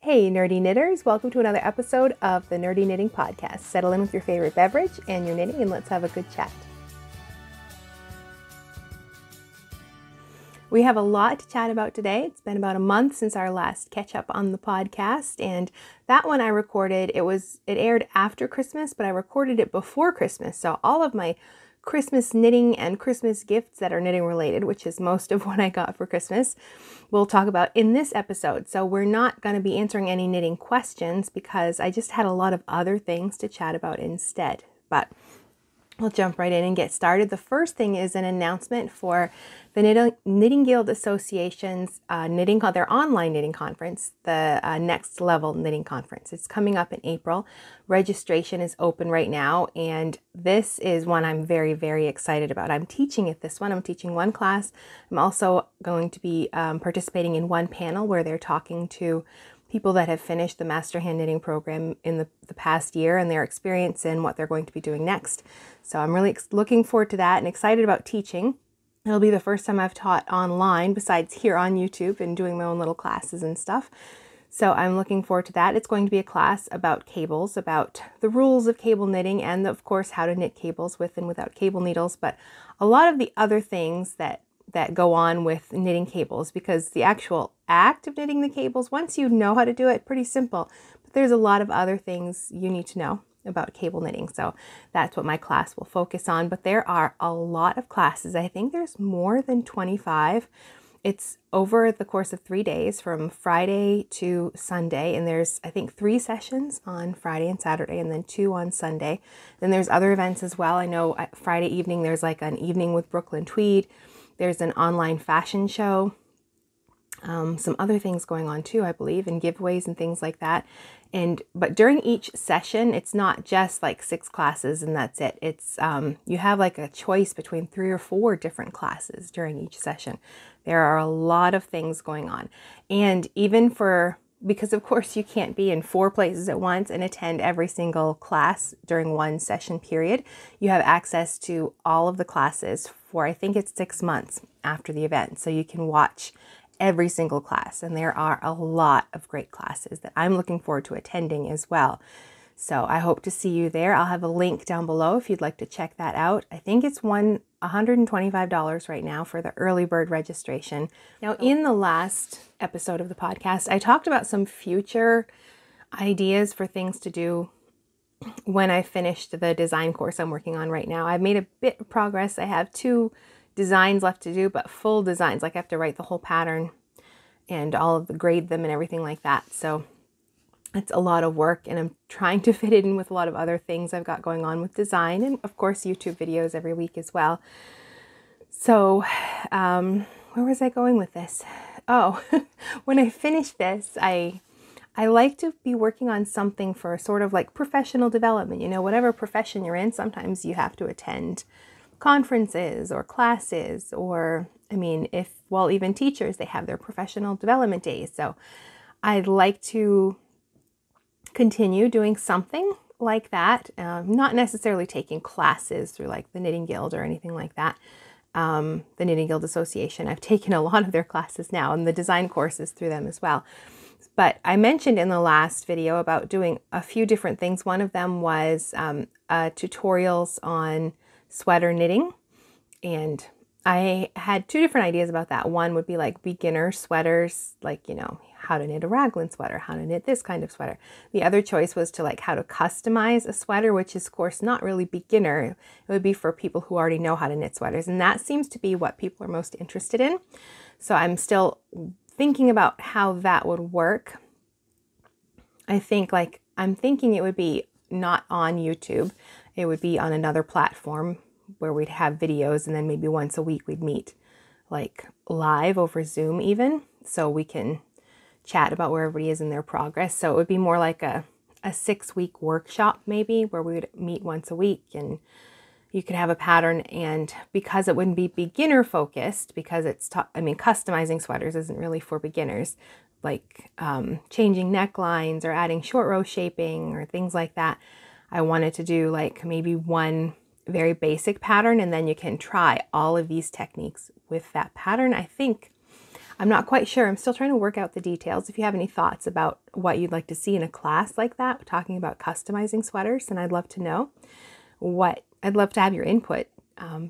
Hey nerdy knitters, welcome to another episode of the Nerdy Knitting Podcast. Settle in with your favorite beverage and your knitting and let's have a good chat. We have a lot to chat about today. It's been about a month since our last catch up on the podcast, and that one I recorded, it aired after Christmas, but I recorded it before Christmas. So all of my Christmas knitting and Christmas gifts that are knitting related, which is most of what I got for Christmas, we'll talk about in this episode. So we're not going to be answering any knitting questions because I just had a lot of other things to chat about instead. But we'll jump right in and get started. The first thing is an announcement for the Knitting Guild Association's their online knitting conference, the Next Level Knitting Conference. It's coming up in April. Registration is open right now, and this is one I'm very, very excited about. I'm teaching at this one. I'm teaching one class. I'm also going to be participating in one panel where they're talking to people that have finished the Master Hand Knitting program in the past year and their experience and what they're going to be doing next. So I'm really looking forward to that and excited about teaching. It'll be the first time I've taught online besides here on YouTube and doing my own little classes and stuff. So I'm looking forward to that. It's going to be a class about cables, about the rules of cable knitting and of course how to knit cables with and without cable needles, but a lot of the other things that go on with knitting cables, because the actual act of knitting the cables, once you know how to do it, pretty simple, but there's a lot of other things you need to know about cable knitting. So that's what my class will focus on, but there are a lot of classes. I think there's more than 25. It's over the course of 3 days from Friday to Sunday, and there's I think 3 sessions on Friday and Saturday and then 2 on Sunday. Then there's other events as well. I know Friday evening there's like an evening with Brooklyn Tweed. There's an online fashion show, some other things going on too, I believe, and giveaways and things like that. But during each session, it's not just like 6 classes and that's it. It's you have like a choice between 3 or 4 different classes during each session. There are a lot of things going on, and because of course you can't be in 4 places at once and attend every single class during one session period. You have access to all of the classes for, I think it's 6 months after the event. So you can watch every single class, and there are a lot of great classes that I'm looking forward to attending as well. So I hope to see you there. I'll have a link down below if you'd like to check that out. I think it's $125 right now for the early bird registration. Now, in the last episode of the podcast, I talked about some future ideas for things to do when I finished the design course I'm working on right now. I've made a bit of progress. I have 2 designs left to do, but full designs. Like I have to write the whole pattern and grade them and everything like that. So it's a lot of work, and I'm trying to fit it in with a lot of other things I've got going on with design, and of course YouTube videos every week as well. So where was I going with this? Oh, when I finish this, I like to be working on something for sort of like professional development. You know, whatever profession you're in, sometimes you have to attend conferences or classes, or even teachers, they have their professional development days. So I'd like to continue doing something like that, not necessarily taking classes through like the Knitting Guild or anything like that. The Knitting Guild Association, I've taken a lot of their classes now, and the design courses through them as well. But I mentioned in the last video about doing a few different things. One of them was tutorials on sweater knitting, and I had 2 different ideas about that. One would be like beginner sweaters, like, you know, how to knit a raglan sweater, how to knit this kind of sweater. The other choice was to like how to customize a sweater, which is of course not really beginner. It would be for people who already know how to knit sweaters, and that seems to be what people are most interested in. So I'm still thinking about how that would work. I'm thinking it would be not on YouTube. It would be on another platform where we'd have videos, and then maybe once a week we'd meet like live over Zoom even, so we can chat about where everybody is in their progress. So it would be more like a 6-week workshop maybe, where we would meet once a week and you could have a pattern. And because it wouldn't be beginner focused, because customizing sweaters isn't really for beginners, like changing necklines or adding short row shaping or things like that. I wanted to do like maybe one very basic pattern, and then you can try all of these techniques with that pattern. I think I'm not quite sure. I'm still trying to work out the details. If you have any thoughts about what you'd like to see in a class like that, talking about customizing sweaters, then I'd love to know I'd love to have your input,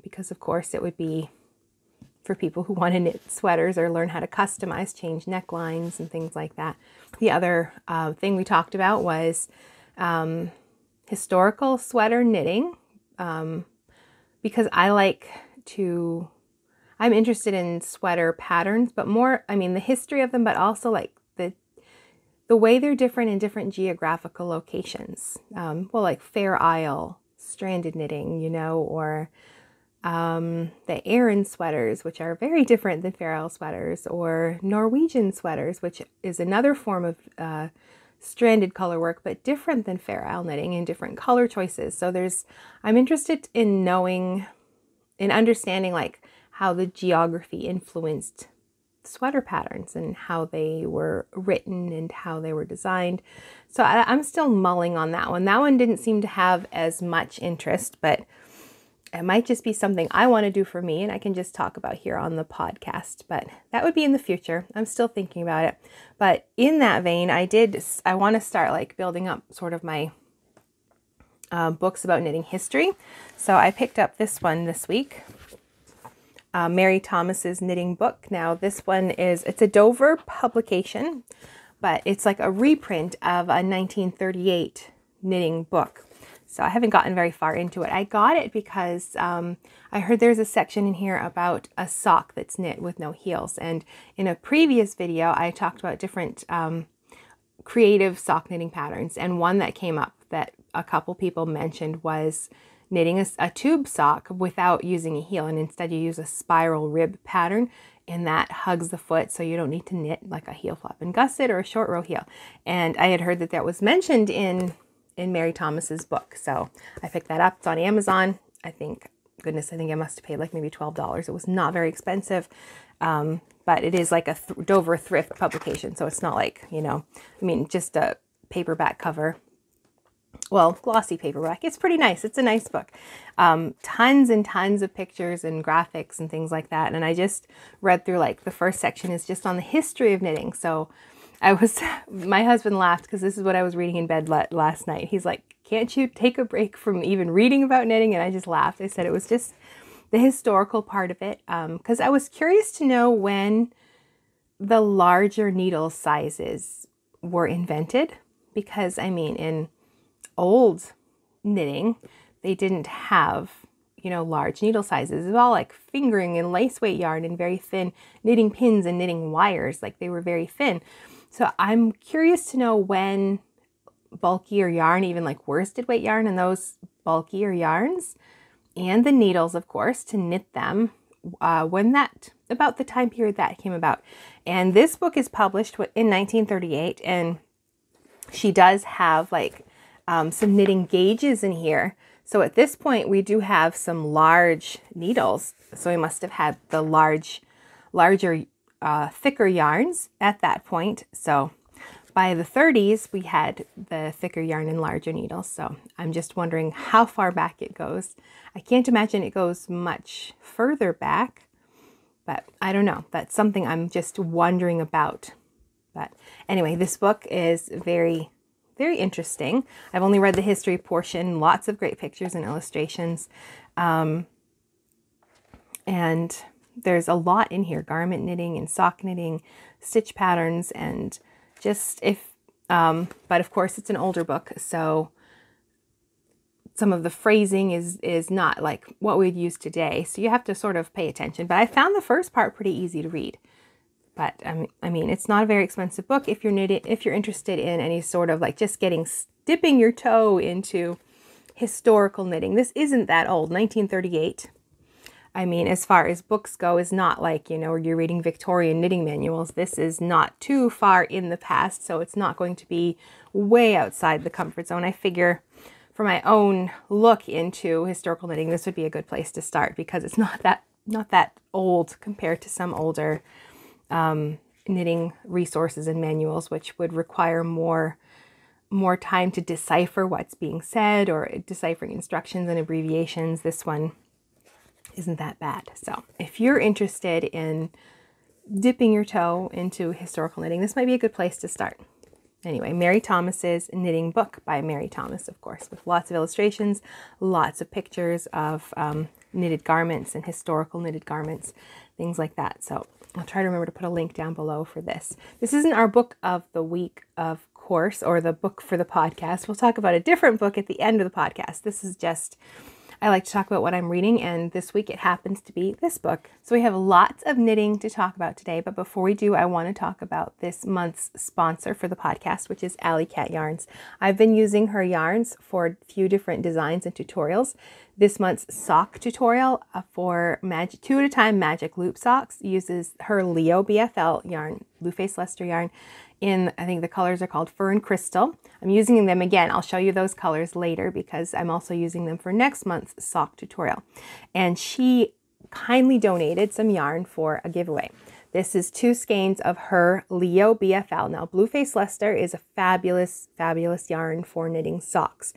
because of course it would be for people who want to knit sweaters or learn how to customize, change necklines and things like that. The other thing we talked about was historical sweater knitting, because I'm interested in sweater patterns, but more, I mean, the history of them, but also like the way they're different in different geographical locations. Well, like Fair Isle stranded knitting, you know, or the Aran sweaters, which are very different than Fair Isle sweaters, or Norwegian sweaters, which is another form of stranded color work, but different than Fair Isle knitting and different color choices. So I'm interested in understanding like how the geography influenced sweater patterns and how they were written and how they were designed. So I'm still mulling on that one. That one didn't seem to have as much interest, but it might just be something I want to do for me and I can just talk about here on the podcast, but that would be in the future. I'm still thinking about it. But in that vein, I want to start like building up sort of my books about knitting history. So I picked up this one this week. Mary Thomas's knitting book. Now this one it's a Dover publication, but it's like a reprint of a 1938 knitting book. So I haven't gotten very far into it. I got it because I heard there's a section in here about a sock that's knit with no heels. And in a previous video, I talked about different creative sock knitting patterns. And one that came up that a couple people mentioned was knitting a tube sock without using a heel, and instead you use a spiral rib pattern, and that hugs the foot, so you don't need to knit like a heel flap and gusset or a short row heel. And I had heard that was mentioned in Mary Thomas's book, so I picked that up. It's on Amazon. I think I must have paid like maybe $12. It was not very expensive, but it is like a Dover thrift publication, so it's not like, you know, I mean, just a paperback cover. Well, glossy paperback. It's pretty nice. It's a nice book. Tons and tons of pictures and graphics and things like that. And I just read through, like, the first section is just on the history of knitting. So my husband laughed because this is what I was reading in bed last night. He's like, can't you take a break from even reading about knitting? And I just laughed. I said it was just the historical part of it. Because I was curious to know when the larger needle sizes were invented. Because, I mean, in old knitting, they didn't have, you know, large needle sizes. It was all like fingering and lace weight yarn and very thin knitting pins and knitting wires. Like they were very thin. So I'm curious to know when bulkier yarn, even like worsted weight yarn and those bulkier yarns and the needles, of course, to knit them, about the time period that came about. And this book is published in 1938, and she does have like some knitting gauges in here. So at this point, we do have some large needles. So we must have had the larger, thicker yarns at that point. So by the 30s, we had the thicker yarn and larger needles. So I'm just wondering how far back it goes. I can't imagine it goes much further back, but I don't know. That's something I'm just wondering about. But anyway, this book is very interesting. I've only read the history portion, lots of great pictures and illustrations. And there's a lot in here, garment knitting and sock knitting, stitch patterns, and just but of course it's an older book. So some of the phrasing is not like what we'd use today. So you have to sort of pay attention. But I found the first part pretty easy to read. But I mean, it's not a very expensive book if you're interested in any sort of like just dipping your toe into historical knitting. This isn't that old, 1938. I mean, as far as books go, is not like, you know, you're reading Victorian knitting manuals. This is not too far in the past, so it's not going to be way outside the comfort zone. I figure for my own look into historical knitting, this would be a good place to start because it's not that old compared to some older knitting resources and manuals, which would require more time to decipher what's being said or deciphering instructions and abbreviations. This one isn't that bad. So if you're interested in dipping your toe into historical knitting, this might be a good place to start. Anyway, Mary Thomas's knitting book by Mary Thomas, of course, with lots of illustrations, lots of pictures of knitted garments and historical knitted garments, things like that. So I'll try to remember to put a link down below for this. This isn't our book of the week, of course, or the book for the podcast. We'll talk about a different book at the end of the podcast. This is just, I like to talk about what I'm reading, and this week it happens to be this book. So we have lots of knitting to talk about today, but before we do, I want to talk about this month's sponsor for the podcast, which is Alley Cat Yarns. I've been using her yarns for a few different designs and tutorials. This month's sock tutorial for 2 at a time magic loop socks uses her Leo BFL yarn, Blue Face Leicester yarn, in, I think the colors are called Fur and Crystal. I'm using them again. I'll show you those colors later because I'm also using them for next month's sock tutorial. And she kindly donated some yarn for a giveaway. This is 2 skeins of her Leo BFL. Now, Blue Face Leicester is a fabulous, fabulous yarn for knitting socks.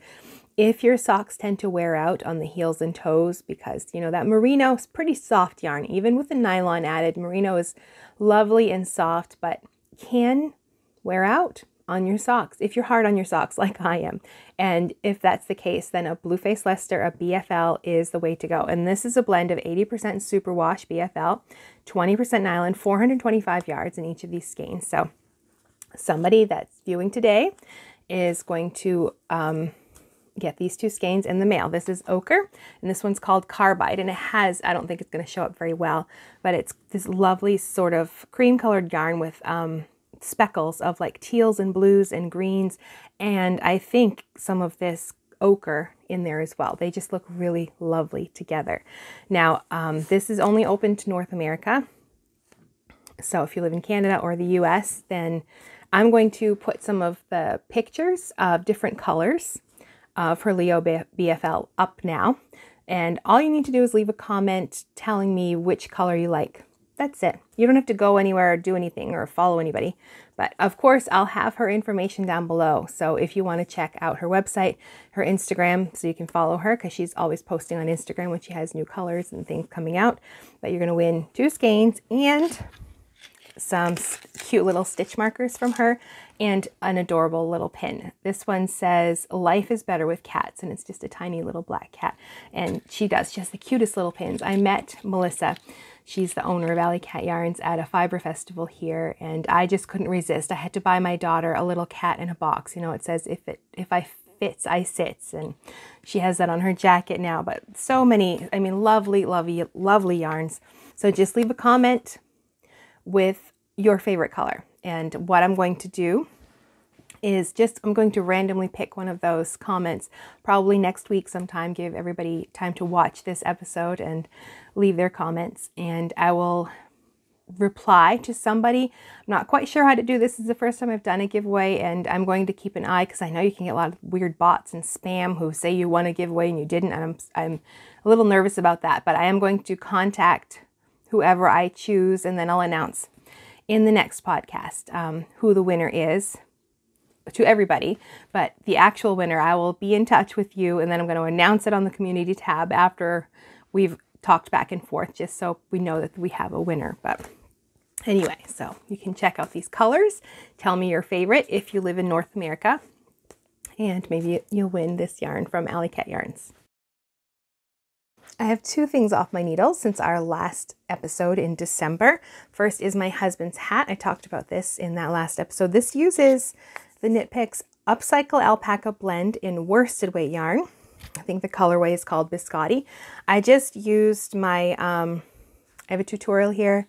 If your socks tend to wear out on the heels and toes, because, you know, that merino is pretty soft yarn, even with the nylon added, merino is lovely and soft, but can wear out on your socks if you're hard on your socks like I am. And if that's the case, then a Blue Face Leicester, a BFL, is the way to go. And this is a blend of 80% superwash BFL, 20% nylon, 425 yards in each of these skeins. So somebody that's viewing today is going to get these 2 skeins in the mail. This is ochre, and this one's called Carbide, and it has, I don't think it's going to show up very well, but it's this lovely sort of cream colored yarn with speckles of like teals and blues and greens, and I think some of this ochre in there as well. They just look really lovely together. Now, this is only open to North America, so if you live in Canada or the US, then I'm going to put some of the pictures of different colors of her Leo BFL up now, and all you need to do is leave a comment telling me which color you like. That's it. You don't have to go anywhere or do anything or follow anybody. But of course, I'll have her information down below. So if you want to check out her website, her Instagram, so you can follow her because she's always posting on Instagram when she has new colors and things coming out. But you're going to win 2 skeins and some cute little stitch markers from her and an adorable little pin. This one says, "Life is better with cats," and it's just a tiny little black cat. And she has the cutest little pins. I met Melissa. She's the owner of Alley Cat Yarns at a fiber festival here, and I just couldn't resist. I had to buy my daughter a little cat in a box. You know, it says, if I fits, I sits, and she has that on her jacket now. But so many, I mean, lovely, lovely, lovely yarns. So just leave a comment with your favorite color. And what I'm going to do is I'm going to randomly pick one of those comments probably next week sometime, give everybody time to watch this episode and leave their comments, and I will reply to somebody. I'm not quite sure how to do this. This is the first time I've done a giveaway, and I'm going to keep an eye because I know you can get a lot of weird bots and spam who say you won a giveaway and you didn't, and I'm a little nervous about that, but I am going to contact whoever I choose, and then I'll announce in the next podcast who the winner is to everybody. But the actual winner, I will be in touch with you, and then I'm going to announce it on the community tab after we've talked back and forth, just so we know that we have a winner. But anyway, so you can check out these colors. Tell me your favorite if you live in North America, and maybe you'll win this yarn from Alley Cat Yarns. I have 2 things off my needles since our last episode in December. First is my husband's hat. I talked about this in that last episode. This uses the Knit Picks Upcycle Alpaca blend in worsted weight yarn. I think the colorway is called Biscotti. I just used my, I have a tutorial here,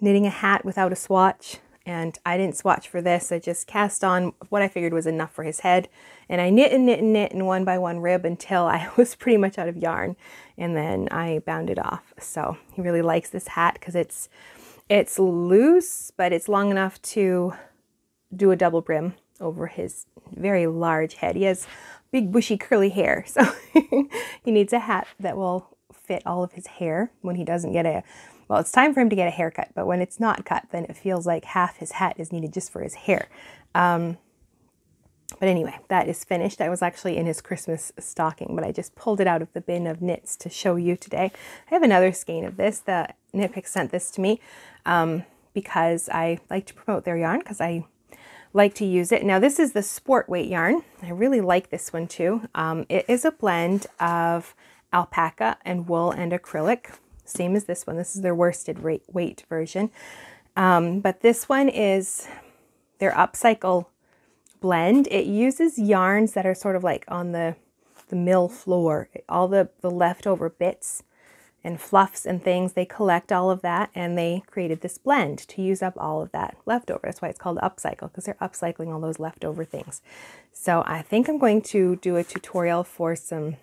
knitting a hat without a swatch, and I didn't swatch for this. I just cast on what I figured was enough for his head, and I knit and knit and knit in one by one rib until I was pretty much out of yarn, and then I bound it off. So he really likes this hat because it's loose, but it's long enough to do a double brim over his very large head. He has big bushy curly hair, so he needs a hat that will fit all of his hair when he doesn't get well, it's time for him to get a haircut, but when it's not cut, then it feels like half his hat is needed just for his hair. But anyway, that is finished. I was actually in his Christmas stocking, but I just pulled it out of the bin of knits to show you today. I have another skein of this. The Knit Pick sent this to me. because I like to promote their yarn because I like to use it. Now this is the sport weight yarn. I really like this one too. It is a blend of alpaca and wool and acrylic, same as this one. This is their worsted weight version. But this one is their Upcycle blend. It uses yarns that are sort of like on the mill floor, all the leftover bits and fluffs and things. They collect all of that and they created this blend to use up all of that leftover. That's why it's called Upcycle, because they're upcycling all those leftover things. So I think I'm going to do a tutorial for some,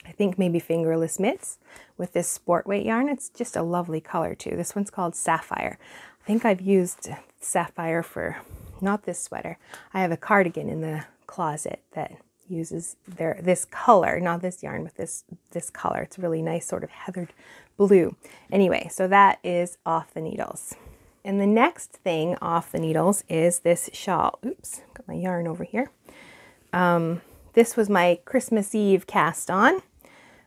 I think maybe fingerless mitts with this sport weight yarn. It's just a lovely color too. This one's called Sapphire. I think I've used Sapphire for, not this sweater. I have a cardigan in the closet that uses this color, not this yarn, but this color. It's really nice, sort of heathered blue. Anyway, so that is off the needles. And the next thing off the needles is this shawl. Oops, got my yarn over here. This was my Christmas Eve cast on.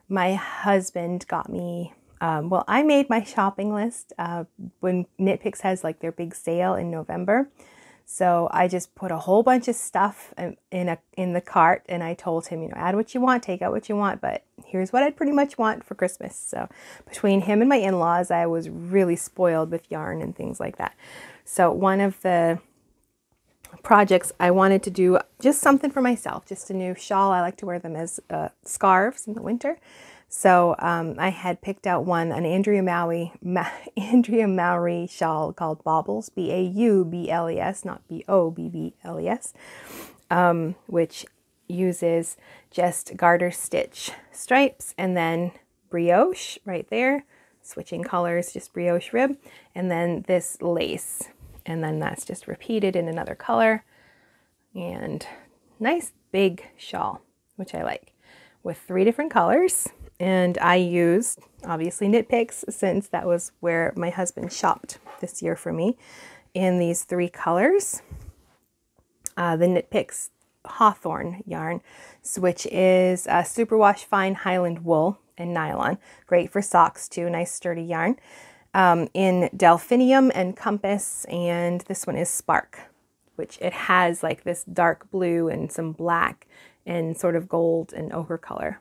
My husband got me, well, I made my shopping list when Knit Picks has like their big sale in November. So I just put a whole bunch of stuff in the cart, and I told him, you know, add what you want, take out what you want, but here's what I'd pretty much want for Christmas. So between him and my in-laws, I was really spoiled with yarn and things like that. So one of the projects I wanted to do just something for myself, just a new shawl. I like to wear them as scarves in the winter. So I had picked out an Andrea Mowry shawl called Baubles, B-A-U-B-L-E-S, not B-O-B-B-L-E-S, which uses just garter stitch stripes and then brioche right there, switching colors, just brioche rib, and then this lace. And then that's just repeated in another color, and nice big shawl, which I like, with 3 different colors. And I used, obviously, Knit Picks, since that was where my husband shopped this year for me, in these 3 colors. The Knit Picks Hawthorne yarn, which is superwash fine Highland wool and nylon. Great for socks too, nice sturdy yarn. In Delphinium and Compass, and this one is Spark, which it has like this dark blue and some black and sort of gold and ochre color.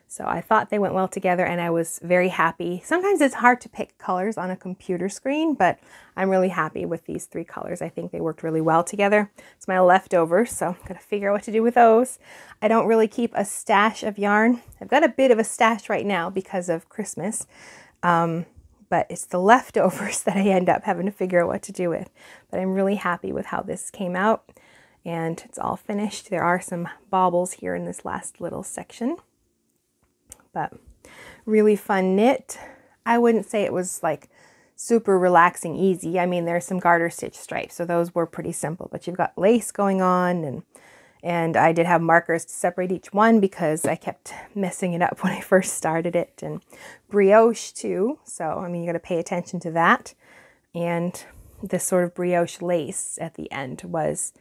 So I thought they went well together, and I was very happy. Sometimes it's hard to pick colors on a computer screen, but I'm really happy with these 3 colors. I think they worked really well together. It's my leftovers, so I'm going to figure out what to do with those. I don't really keep a stash of yarn. I've got a bit of a stash right now because of Christmas, but it's the leftovers that I end up having to figure out what to do with. But I'm really happy with how this came out, and it's all finished. There are some baubles here in this last little section. But really fun knit. I wouldn't say it was like super relaxing easy. I mean, there's some garter stitch stripes, so those were pretty simple, but you've got lace going on, and I did have markers to separate each one because I kept messing it up when I first started it, and brioche too. So, I mean, you got to pay attention to that. And this sort of brioche lace at the end was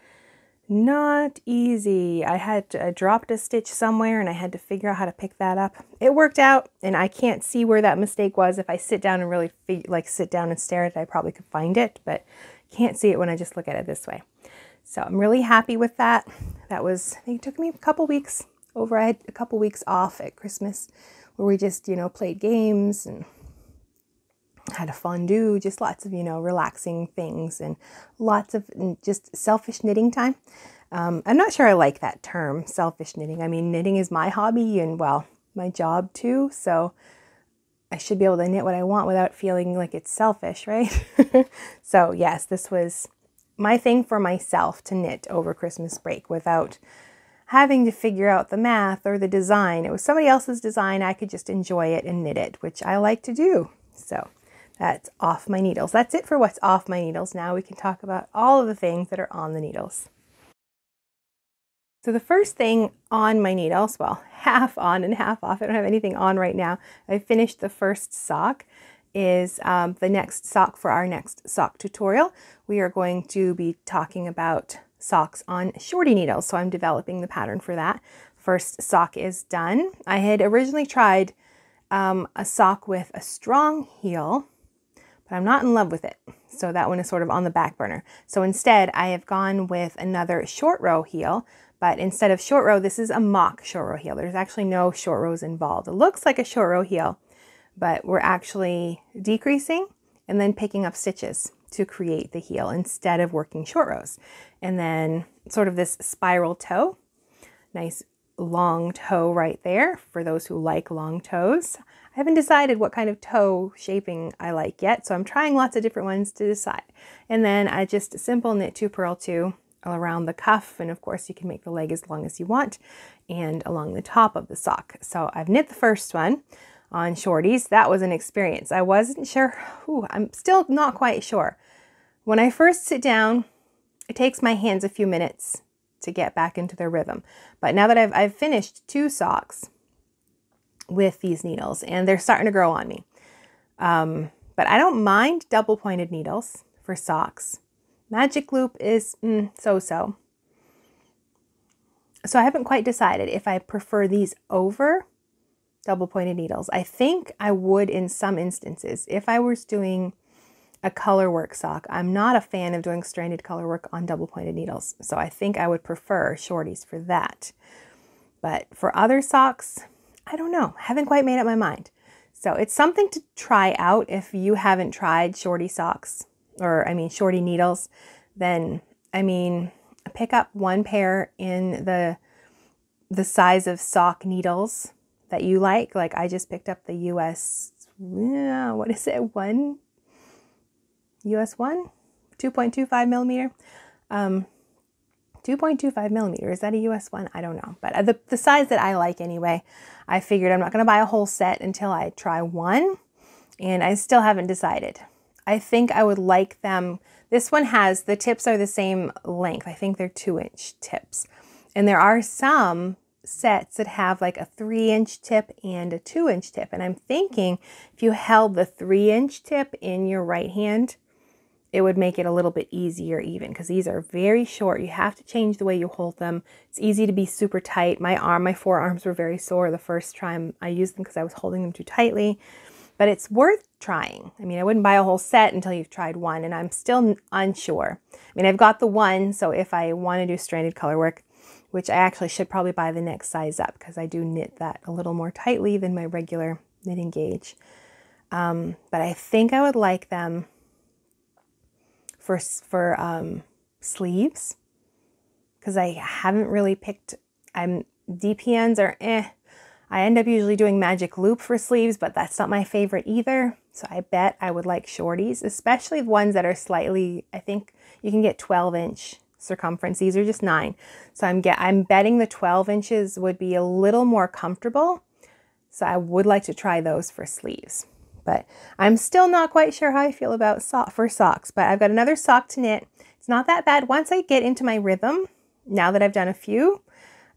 not easy. I dropped a stitch somewhere and I had to figure out how to pick that up. It worked out, and I can't see where that mistake was. If I sit down and really sit down and stare at it, I probably could find it, but can't see it when I just look at it this way. So I'm really happy with that. That was, I think it took me a couple weeks over. I had a couple weeks off at Christmas where we just, you know, played games and had a fondue, just lots of, you know, relaxing things and lots of just selfish knitting time. I'm not sure I like that term, selfish knitting. I mean, knitting is my hobby and, well, my job too. So I should be able to knit what I want without feeling like it's selfish, right? So yes, this was my thing for myself to knit over Christmas break without having to figure out the math or the design. It was somebody else's design. I could just enjoy it and knit it, which I like to do. So that's off my needles. That's it for what's off my needles. Now we can talk about all of the things that are on the needles. So the first thing on my needles, well, half on and half off. I don't have anything on right now. I finished the first sock, is the next sock for our next sock tutorial. We are going to be talking about socks on shorty needles. So I'm developing the pattern for that. First sock is done. I had originally tried a sock with a strong heel, but I'm not in love with it. So that one is sort of on the back burner. So instead, I have gone with another short row heel, but instead of short row, this is a mock short row heel. There's actually no short rows involved. It looks like a short row heel, but we're actually decreasing and then picking up stitches to create the heel instead of working short rows. And then sort of this spiral toe, nice long toe right there for those who like long toes. I haven't decided what kind of toe shaping I like yet, so I'm trying lots of different ones to decide. And then I just simple knit 2 purl 2 around the cuff, and of course you can make the leg as long as you want, and along the top of the sock. So I've knit the first one on shorties. That was an experience. I wasn't sure. I'm still not quite sure. When I first sit down, it takes my hands a few minutes to get back into their rhythm. But now that I've finished 2 socks with these needles, and they're starting to grow on me. But I don't mind double pointed needles for socks. Magic loop is so-so. So I haven't quite decided if I prefer these over double pointed needles. I think I would in some instances. If I was doing a color work sock, I'm not a fan of doing stranded color work on double pointed needles. So I think I would prefer shorties for that. But for other socks, I don't know. I haven't quite made up my mind. So it's something to try out if you haven't tried shorty socks, or I mean shorty needles. Then, I mean, pick up one pair in the size of sock needles that you like. Like I just picked up the US, what is it? US 1? 2.25 millimeter. 2.25 millimeter. Is that a US 1? I don't know. But the size that I like anyway. I figured I'm not going to buy a whole set until I try one. And I still haven't decided. I think I would like them. This one has, the tips are the same length. I think they're 2-inch tips. And there are some sets that have like a 3-inch tip and a 2-inch tip. And I'm thinking if you held the 3-inch tip in your right hand, it would make it a little bit easier even, because these are very short. You have to change the way you hold them. It's easy to be super tight. My forearms were very sore the first time I used them because I was holding them too tightly, but it's worth trying. I mean, I wouldn't buy a whole set until you've tried one, and I'm still unsure. I mean, I've got the one, so if I want to do stranded color work, which I actually should probably buy the next size up because I do knit that a little more tightly than my regular knitting gauge. But I think I would like them for sleeves, because I haven't really picked, DPNs are I end up usually doing magic loop for sleeves, but that's not my favorite either. So I bet I would like shorties, especially ones that are slightly, I think you can get 12-inch circumference. These are just 9. So I'm betting the 12 inches would be a little more comfortable. So I would like to try those for sleeves. But I'm still not quite sure how I feel about socks, but I've got another sock to knit. It's not that bad. Once I get into my rhythm, now that I've done a few,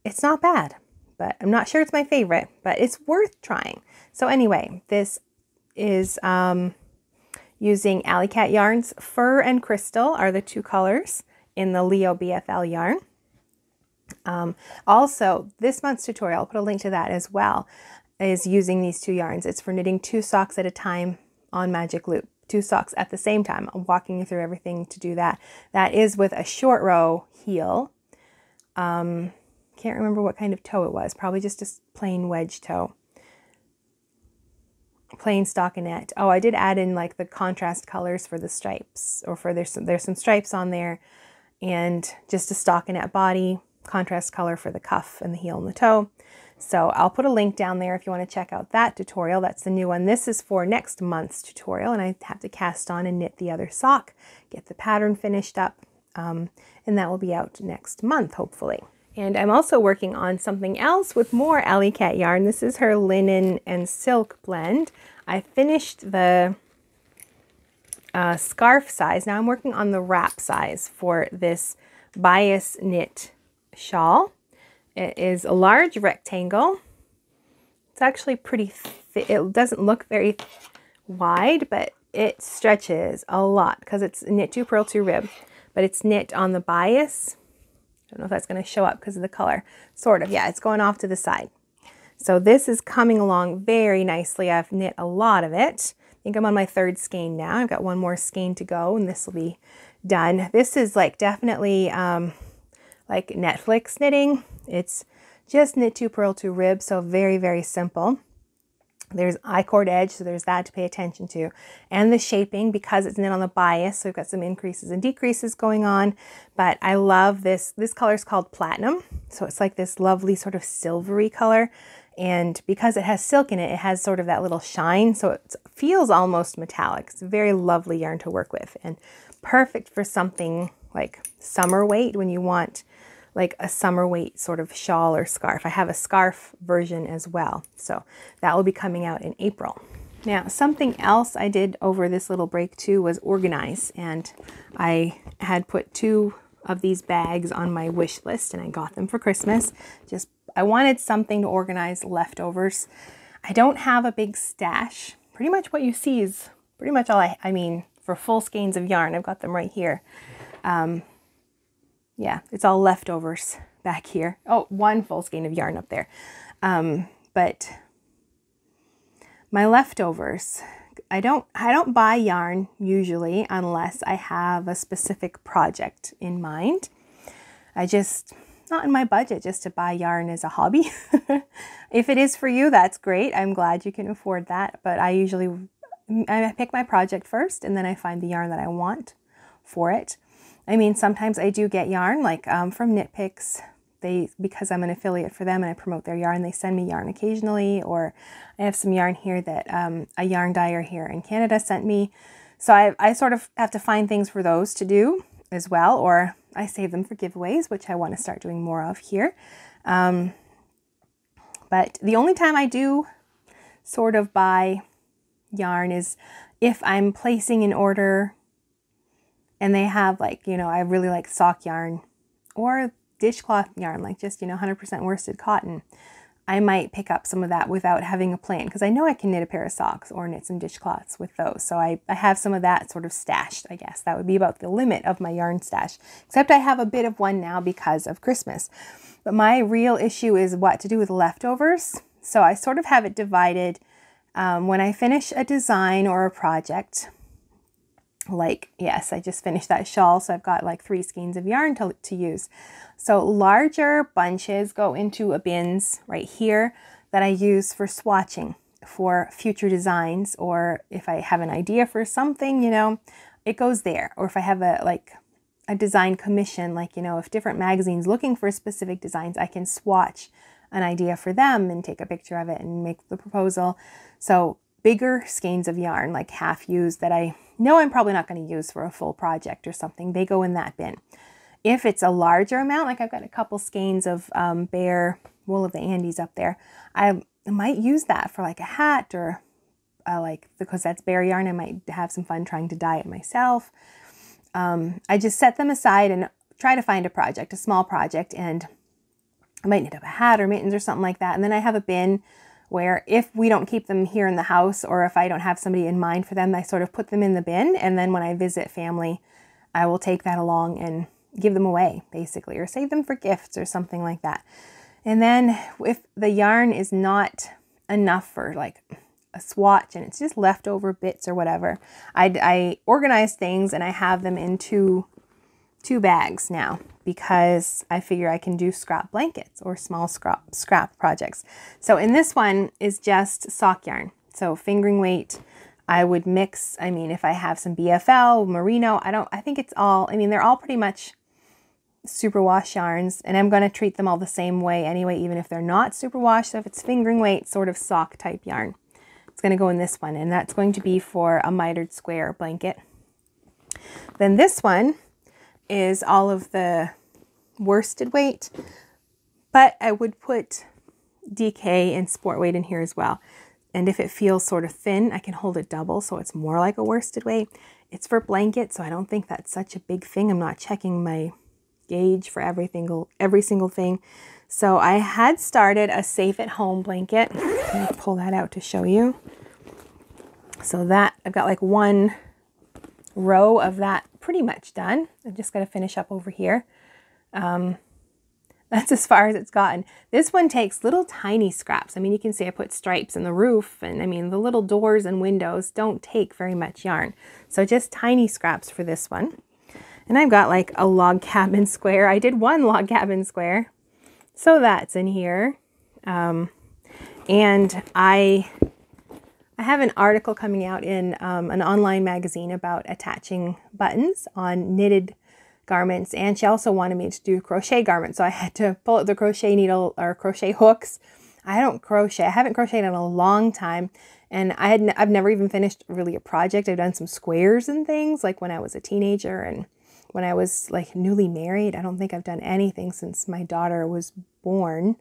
it's not bad, but I'm not sure it's my favorite, but it's worth trying. So anyway, this is using Alley Cat yarns. Fur and Crystal are the 2 colors in the Leo BFL yarn. Also, this month's tutorial, I'll put a link to that as well, is using these 2 yarns. It's for knitting 2 socks at a time on magic loop, 2 socks at the same time. I'm walking you through everything to do that. That is with a short row heel. Can't remember what kind of toe it was. Probably just a plain wedge toe. Plain stockinette. Oh, I did add in like the contrast colors for the stripes, or for there's some stripes on there, and just a stockinette body, contrast color for the cuff and the heel and the toe. So I'll put a link down there if you want to check out that tutorial. That's the new one. This is for next month's tutorial, and I have to cast on and knit the other sock, get the pattern finished up, and that will be out next month, hopefully. And I'm also working on something else with more Alley Cat yarn. This is her linen and silk blend. I finished the scarf size. Now I'm working on the wrap size for this bias knit shawl. It is a large rectangle. It's actually pretty thick. It doesn't look very wide, but it stretches a lot because it's knit 2 purl 2 rib, but it's knit on the bias. I don't know if that's going to show up because of the color. Sort of, yeah, it's going off to the side. So this is coming along very nicely. I've knit a lot of it. think I'm on my 3rd skein now. I've got one more skein to go and this will be done. This is like definitely like Netflix knitting. It's just knit 2, purl 2, rib, so very, very simple. There's I-cord edge, so there's that to pay attention to. And the shaping, because it's knit on the bias, so we've got some increases and decreases going on. But I love this. This color is called Platinum, so it's like this lovely sort of silvery color. And because it has silk in it, it has sort of that little shine, so it feels almost metallic. It's a very lovely yarn to work with and perfect for something like summer weight when you want like a summer weight sort of shawl or scarf. I have a scarf version as well, so that will be coming out in April. Now, something else I did over this little break too was organize, and I had put 2 of these bags on my wish list and I got them for Christmas. I wanted something to organize leftovers. I don't have a big stash. Pretty much what you see is pretty much all I mean, for full skeins of yarn, I've got them right here. Yeah, it's all leftovers back here. Oh, 1 full skein of yarn up there. But my leftovers, I don't buy yarn usually unless I have a specific project in mind. Not in my budget just to buy yarn as a hobby. If it is for you, that's great. I'm glad you can afford that. But I pick my project first and then I find the yarn that I want for it. I mean, sometimes I do get yarn like from Knit Picks. Because I'm an affiliate for them and I promote their yarn, they send me yarn occasionally, or I have some yarn here that a yarn dyer here in Canada sent me. So I sort of have to find things for those to do as well, or I save them for giveaways, which I want to start doing more of here. But the only time I do sort of buy yarn is if I'm placing an order and they have like, you know, I really like sock yarn or dishcloth yarn, like just, you know, 100% worsted cotton. I might pick up some of that without having a plan, because I know I can knit a pair of socks or knit some dishcloths with those. So I have some of that sort of stashed, I guess. That would be about the limit of my yarn stash, except I have a bit of one now because of Christmas. But my real issue is what to do with leftovers. So I sort of have it divided. When I finish a design or a project, like, yes, I just finished that shawl, so I've got like 3 skeins of yarn to use. So larger bunches go into a bins right here that I use for swatching for future designs, or if I have an idea for something, you know, it goes there. Or if I have a design commission, like, you know, if different magazines looking for specific designs, I can swatch an idea for them and take a picture of it and make the proposal. So bigger skeins of yarn, like half used, that I know I'm probably not going to use for a full project or something, they go in that bin. If it's a larger amount, like I've got a couple skeins of bare wool of the Andes up there, I might use that for like a hat, or because that's bare yarn, I might have some fun trying to dye it myself. I just set them aside and try to find a project, a small project, and I might knit up a hat or mittens or something like that. And then I have a bin where if we don't keep them here in the house, or if I don't have somebody in mind for them, I sort of put them in the bin. And then when I visit family, I will take that along and give them away, basically, or save them for gifts or something like that. And then if the yarn is not enough for like a swatch and it's just leftover bits or whatever, I organize things and I have them in two bags now, because I figure I can do scrap blankets or small scrap projects. So in this one is just sock yarn. So fingering weight, I would mix, I mean, if I have some BFL, merino, I think it's all, I mean, they're all pretty much superwash yarns, and I'm going to treat them all the same way anyway, even if they're not superwash. So if it's fingering weight, sort of sock type yarn, it's going to go in this one, and that's going to be for a mitered square blanket. Then this one is all of the worsted weight, but I would put DK and sport weight in here as well. And if it feels sort of thin, I can hold it double so it's more like a worsted weight. It's for blankets, so I don't think that's such a big thing. I'm not checking my gauge for every single thing. So I had started a safe at home blanket. Let me pull that out to show you. So that I've got like one row of that pretty much done. I've just got to finish up over here. That That's as far as it's gotten. This one takes little tiny scraps. I mean, you can see I put stripes in the roof, and I mean, the little doors and windows don't take very much yarn. So just tiny scraps for this one. And I've got like a log cabin square. I did one log cabin square. So that's in here. And I have an article coming out in an online magazine about attaching buttons on knitted garments, and she also wanted me to do crochet garments, so I had to pull out the crochet needle or crochet hooks. I haven't crocheted in a long time, and I've never even finished really a project. I've done some squares and things like when I was a teenager and when I was like newly married. I don't think I've done anything since my daughter was born,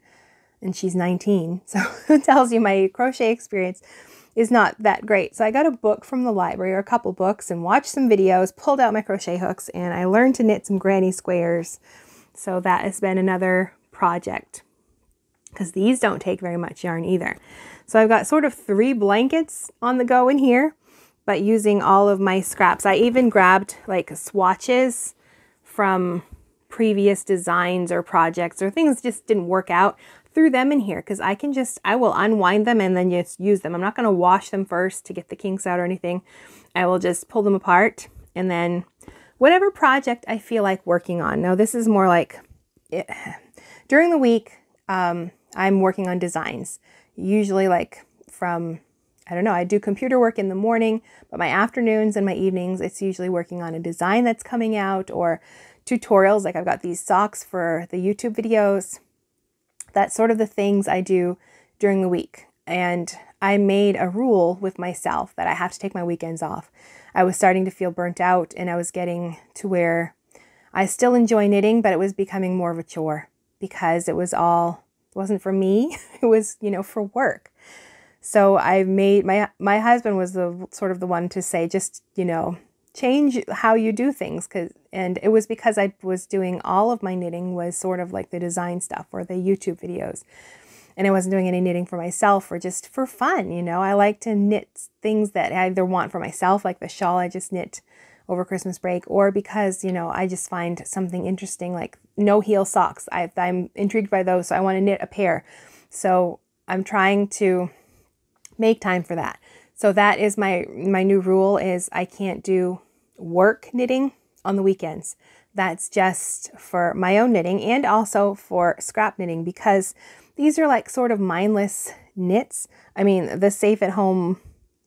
and she's 19, so it tells you my crochet experience is not that great. So I got a book from the library, or a couple books, and watched some videos, pulled out my crochet hooks, and I learned to knit some granny squares. So that has been another project, because these don't take very much yarn either. So I've got sort of 3 blankets on the go in here, but using all of my scraps. I even grabbed like swatches from previous designs or projects or things just didn't work out. Threw them in here because I will unwind them and then just use them. I'm not going to wash them first to get the kinks out or anything. I will just pull them apart, and then whatever project I feel like working on. Now this is more like during the week, I'm working on designs. Usually like from, I don't know, I do computer work in the morning, but my afternoons and my evenings, it's usually working on a design that's coming out or tutorials. Like I've got these socks for the YouTube videos. That's sort of the things I do during the week. And I made a rule with myself that I have to take my weekends off. I was starting to feel burnt out, and I was getting to where I still enjoy knitting, but it was becoming more of a chore because it wasn't for me. It was, for work. So I made, my husband was the sort of the one to say, just, change how you do things. And it was because I was doing all of my knitting was sort of like the design stuff or the YouTube videos. And I wasn't doing any knitting for myself or just for fun. I like to knit things that I either want for myself, like the shawl I just knit over Christmas break, or because, I just find something interesting, like no heel socks. I'm intrigued by those, so I want to knit a pair. So I'm trying to make time for that. So that is my new rule is I can't do work knitting on the weekends. That's just for my own knitting and also for scrap knitting, because these are like sort of mindless knits. I mean, the safe at home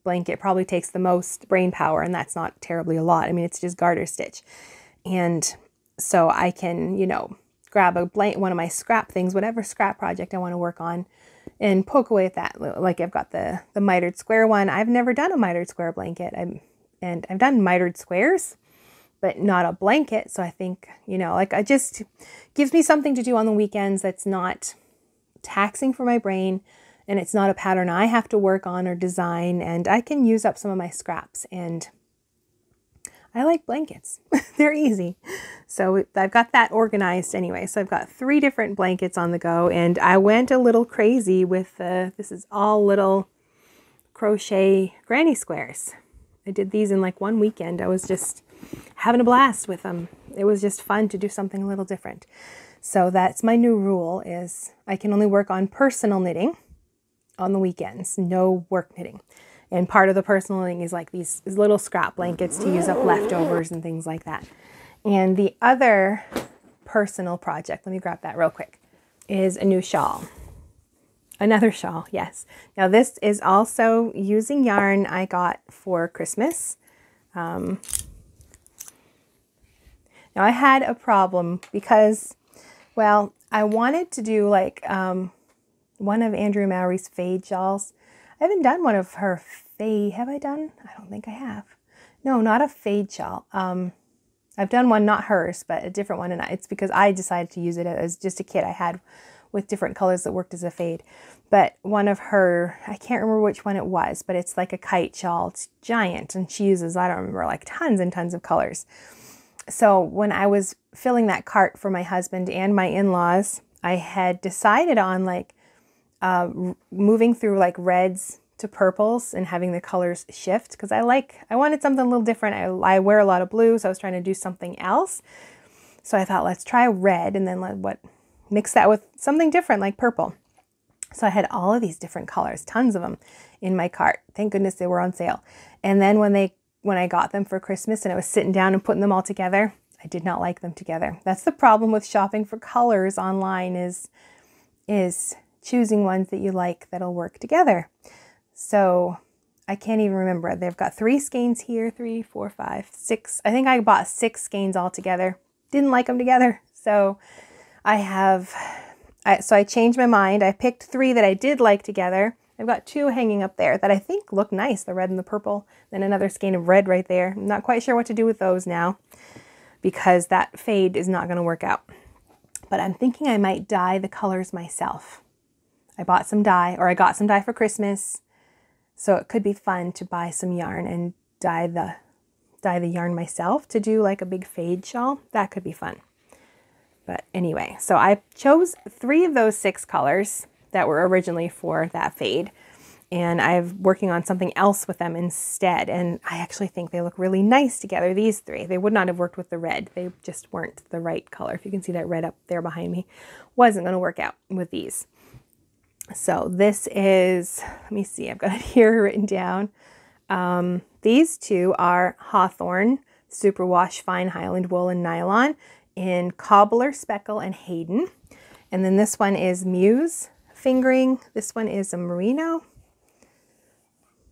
blanket probably takes the most brain power, and that's not terribly a lot. I mean, it's just garter stitch. And so I can, grab one of my scrap things, whatever scrap project I want to work on, and poke away at that. Like I've got the mitered square one. I've never done a mitered square blanket. I've done mitered squares, but not a blanket. So I think, it just gives me something to do on the weekends that's not taxing for my brain, and it's not a pattern I have to work on or design, and I can use up some of my scraps. And I like blankets. They're easy. So I've got that organized anyway. So I've got 3 different blankets on the go, and I went a little crazy with this is all little crochet granny squares. I did these in like one weekend. I was just having a blast with them. It was just fun to do something a little different. So that's my new rule is I can only work on personal knitting on the weekends, no work knitting. And part of the personal knitting is like these little scrap blankets to use up leftovers and things like that. And the other personal project, let me grab that real quick, is a new shawl. Another shawl, yes. Now this is also using yarn I got for Christmas. Now I had a problem because, well, I wanted to do like one of Andrew Mowry's fade shawls. I haven't done one of her fade. Have I done? I don't think I have. No, not a fade shawl. I've done one, not hers, but a different one. And it's because I decided to use it as just a kit I had with different colors that worked as a fade. But one of her, I can't remember which one it was, but it's like a kite shawl. It's giant. And she uses, I don't remember, like tons and tons of colors. So when I was filling that cart for my husband and my in-laws, I had decided on like moving through like reds to purples and having the colors shift because I wanted something a little different. I wear a lot of blue, so I was trying to do something else. So I thought, let's try red and then mix that with something different like purple. So I had all of these different colors, tons of them in my cart. Thank goodness they were on sale. And then when I got them for Christmas and I was sitting down and putting them all together, I did not like them together. That's the problem with shopping for colors online is choosing ones that you like that'll work together. So I can't even remember. They've got 3 skeins here, 3, 4, 5, 6. I think I bought 6 skeins all together. Didn't like them together. So I changed my mind. I picked 3 that I did like together. I've got 2 hanging up there that I think look nice, the red and the purple. Then another skein of red right there. I'm not quite sure what to do with those now because that fade is not going to work out. But I'm thinking I might dye the colors myself. I got some dye for Christmas. So it could be fun to buy some yarn and dye the yarn myself to do like a big fade shawl. That could be fun. But anyway, so I chose 3 of those 6 colors that were originally for that fade. And I'm working on something else with them instead. And I actually think they look really nice together, these 3. They would not have worked with the red. They just weren't the right color. If you can see that red up there behind me, wasn't going to work out with these. So this is, let me see, I've got it here written down. These 2 are Hawthorne Superwash Fine Highland Wool and Nylon in Cobbler, Speckle, and Hayden. And then this one is Muse Fingering. This one is a Merino.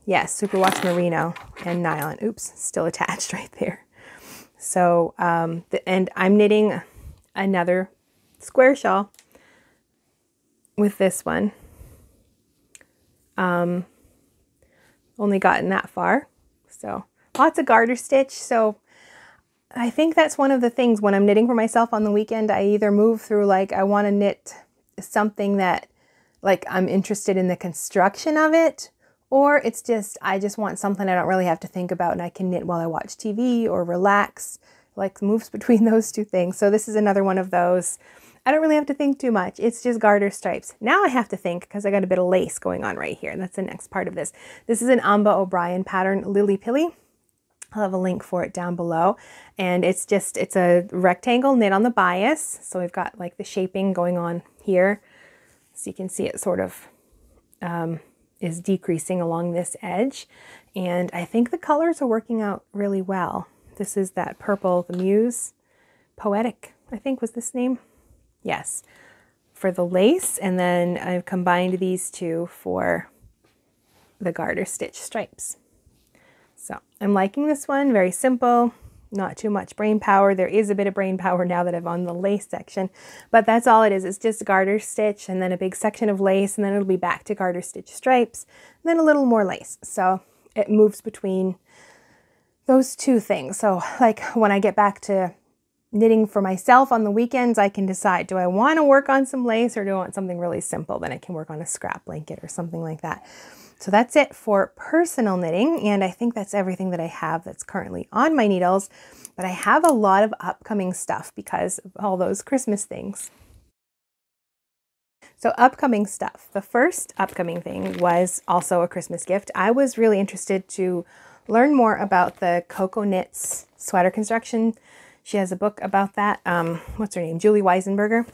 Yes, Superwash Merino and Nylon. Oops, still attached right there. So, and I'm knitting another square shawl with this one. Only gotten that far. So lots of garter stitch. So I think that's one of the things when I'm knitting for myself on the weekend, I either move through like I want to knit something that like I'm interested in the construction of it, or it's just, I just want something I don't really have to think about and I can knit while I watch TV or relax, like moves between those 2 things. So this is another one of those. I don't really have to think too much. It's just garter stripes. Now I have to think because I got a bit of lace going on right here. That's the next part of this. This is an Amba O'Brien pattern, Lily Pilly. I'll have a link for it down below. And it's a rectangle knit on the bias. So we've got like the shaping going on here. So you can see it sort of is decreasing along this edge. And I think the colors are working out really well. This is that purple, the Muse Poetic, I think was this name. Yes, for the lace, and then I've combined these 2 for the garter stitch stripes. So I'm liking this one, very simple, not too much brain power. There is a bit of brain power now that I'm on the lace section, but that's all it is. It's just garter stitch and then a big section of lace, and then it'll be back to garter stitch stripes, and then a little more lace. So it moves between those 2 things. So like when I get back to knitting for myself on the weekends, I can decide, do I want to work on some lace or do I want something really simple? Then I can work on a scrap blanket or something like that. So that's it for personal knitting. And I think that's everything that I have that's currently on my needles. But I have a lot of upcoming stuff because of all those Christmas things. So upcoming stuff. The first upcoming thing was also a Christmas gift. I was really interested to learn more about the Coco Knits sweater construction. She has a book about that. What's her name? Julie Weisenberger.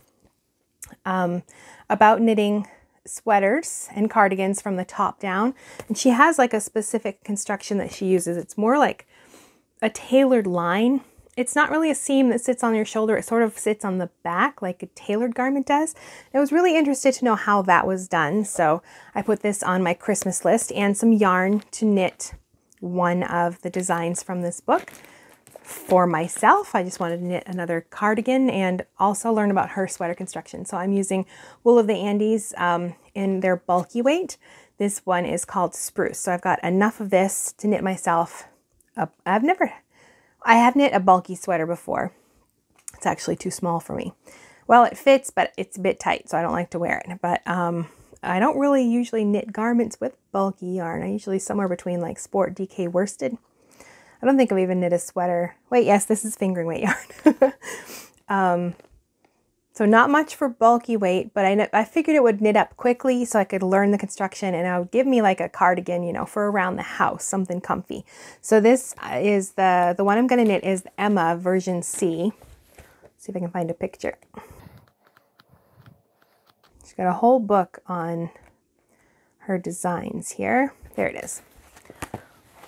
About knitting sweaters and cardigans from the top down. And she has like a specific construction that she uses. It's more like a tailored line. It's not really a seam that sits on your shoulder. It sort of sits on the back like a tailored garment does. I was really interested to know how that was done. So I put this on my Christmas list and some yarn to knit one of the designs from this book. For myself, I just wanted to knit another cardigan and also learn about her sweater construction. So I'm using Wool of the Andes in their bulky weight. This one is called Spruce. So I've got enough of this to knit myself. I have knit a bulky sweater before. It's actually too small for me. Well, it fits, but it's a bit tight, so I don't like to wear it. But I don't really usually knit garments with bulky yarn. I usually somewhere between like Sport DK worsted. I don't think I've even knit a sweater. Wait, yes, this is fingering weight yarn. So not much for bulky weight, but I figured it would knit up quickly so I could learn the construction and it would give me like a cardigan, you know, for around the house, something comfy. So this is the one I'm going to knit is the Emma version C. See if I can find a picture. She's got a whole book on her designs here. There it is. I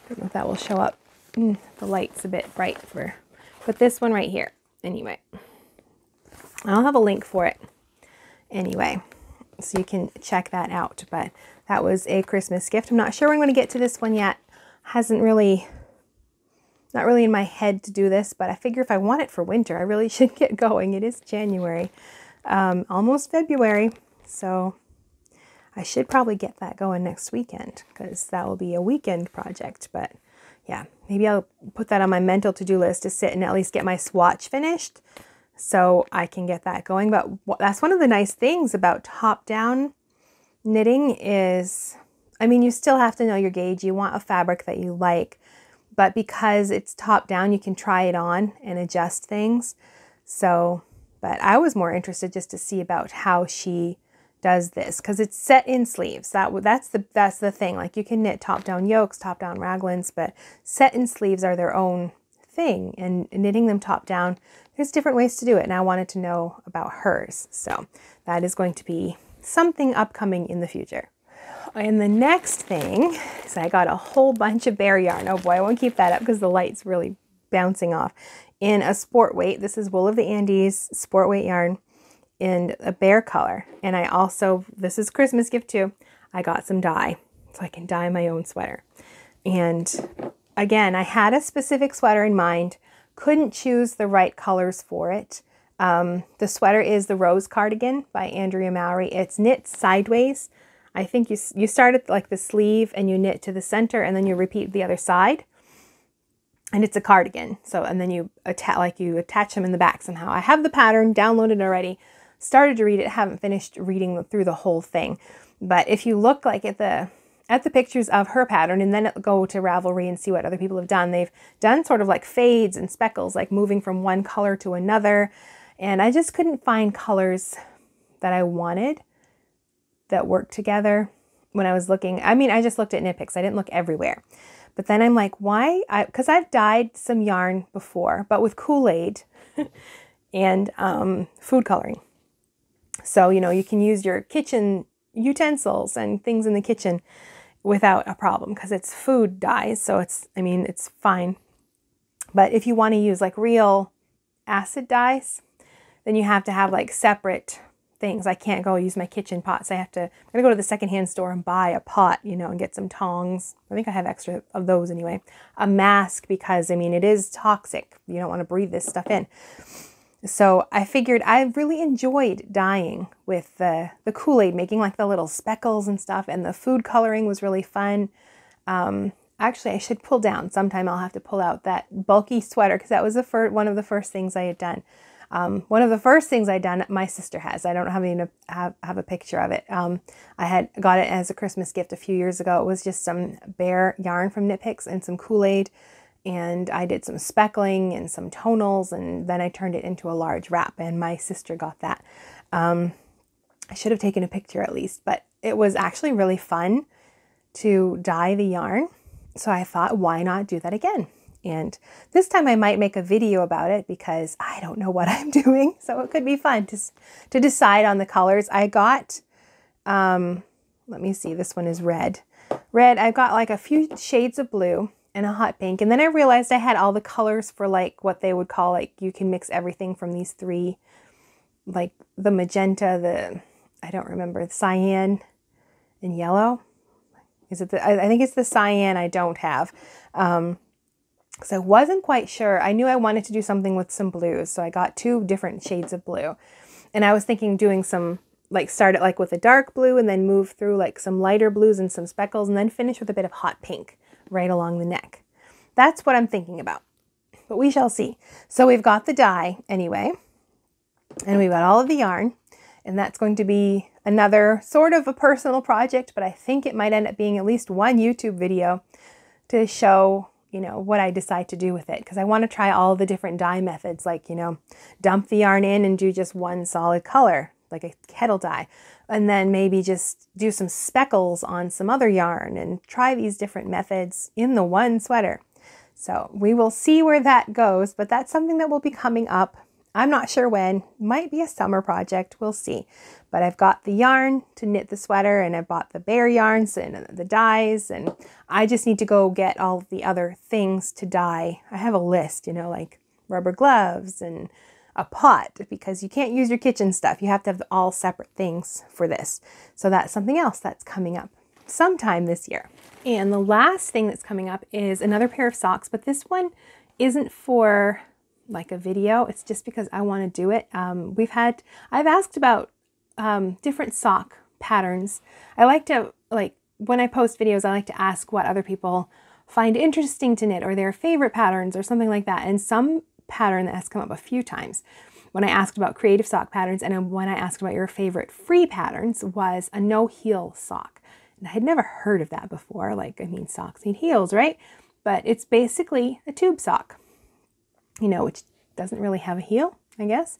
don't know if that will show up. The light's a bit bright for, but this one right here. Anyway, I'll have a link for it anyway, so you can check that out. But that was a Christmas gift. I'm not sure when I'm going to get to this one yet. Not really in my head to do this, but I figure if I want it for winter, I really should get going. It is January, almost February, so I should probably get that going next weekend, because that will be a weekend project. But yeah, maybe I'll put that on my mental to-do list to sit and at least get my swatch finished so I can get that going. But that's one of the nice things about top-down knitting is, I mean, you still have to know your gauge. You want a fabric that you like, but because it's top-down, you can try it on and adjust things. So, but I was more interested just to see about how she does this, because it's set in sleeves. That's the thing. Like, you can knit top-down yokes, top-down raglans, but set in sleeves are their own thing. And knitting them top-down, there's different ways to do it. And I wanted to know about hers. So that is going to be something upcoming in the future. And the next thing is I got a whole bunch of bear yarn. Oh boy, I won't keep that up because the light's really bouncing off. In a sport weight. This is Wool of the Andes sport weight yarn in a bear color. And I also, this is Christmas gift too, I got some dye so I can dye my own sweater. And again, I had a specific sweater in mind, couldn't choose the right colors for it. The sweater is the Rose Cardigan by Andrea Mowry. It's knit sideways. I think you start at like the sleeve and you knit to the center and then you repeat the other side. And it's a cardigan. So, and then you attach them in the back somehow. I have the pattern downloaded already, started to read it, haven't finished reading through the whole thing. But if you look like at the pictures of her pattern and then go to Ravelry and see what other people have done, they've done sort of like fades and speckles, like moving from one color to another. And I just couldn't find colors that I wanted that worked together when I was looking. I mean, I just looked at Knit Picks. I didn't look everywhere. But then I'm like, why? Because I've dyed some yarn before, but with Kool-Aid and food coloring. So, you know, you can use your kitchen utensils and things in the kitchen without a problem because it's food dyes. So it's, I mean, it's fine. But if you want to use like real acid dyes, then you have to have like separate things. I can't go use my kitchen pots. I'm going to go to the secondhand store and buy a pot, you know, and get some tongs. I think I have extra of those anyway. A mask, because I mean, it is toxic. You don't want to breathe this stuff in. So I figured I really enjoyed dyeing with the Kool-Aid, making like the little speckles and stuff, and the food coloring was really fun. Actually, I should pull down. Sometime I'll have to pull out that bulky sweater because that was one of the first things I had done. One of the first things I'd done, my sister has. I don't have a picture of it. I had got it as a Christmas gift a few years ago. It was just some bear yarn from Knit Picks and some Kool-Aid. And I did some speckling and some tonals, and then I turned it into a large wrap, and my sister got that. I should have taken a picture at least, but it was actually really fun to dye the yarn. So I thought, why not do that again? And this time I might make a video about it because I don't know what I'm doing. So it could be fun to decide on the colors. I got, let me see, this one is red. Red, I've got like a few shades of blue and a hot pink. And then I realized I had all the colors for like what they would call, like, you can mix everything from these three, like the magenta, I don't remember, the cyan and yellow. Is it I think it's the cyan I don't have. Because I wasn't quite sure. I knew I wanted to do something with some blues. So I got 2 different shades of blue. And I was thinking doing some, like, start it like with a dark blue and then move through like some lighter blues and some speckles and then finish with a bit of hot pink right along the neck. That's what I'm thinking about. But we shall see. So we've got the dye anyway. And we've got all of the yarn. And that's going to be another sort of a personal project. But I think it might end up being at least one YouTube video to show, you know, what I decide to do with it. Because I want to try all the different dye methods, like, you know, dump the yarn in and do just one solid color, like a kettle dye. And then maybe just do some speckles on some other yarn and try these different methods in the one sweater. So we will see where that goes, but that's something that will be coming up I'm not sure when. Might be a summer project. We'll see. But I've got the yarn to knit the sweater, and I bought the bare yarns and the dyes, and I just need to go get all the other things to dye. I have a list, you know, like rubber gloves and a pot, because you can't use your kitchen stuff. You have to have all separate things for this. So that's something else that's coming up sometime this year. And the last thing that's coming up is another pair of socks, but this one isn't for like a video. It's just because I want to do it. I've asked about different sock patterns. I like to, like, when I post videos, I like to ask what other people find interesting to knit or their favorite patterns or something like that. And some pattern that has come up a few times when I asked about creative sock patterns, and when I asked about your favorite free patterns, was a no heel sock. And I had never heard of that before. Like, I mean, socks need heels, right? But it's basically a tube sock, you know, which doesn't really have a heel, I guess.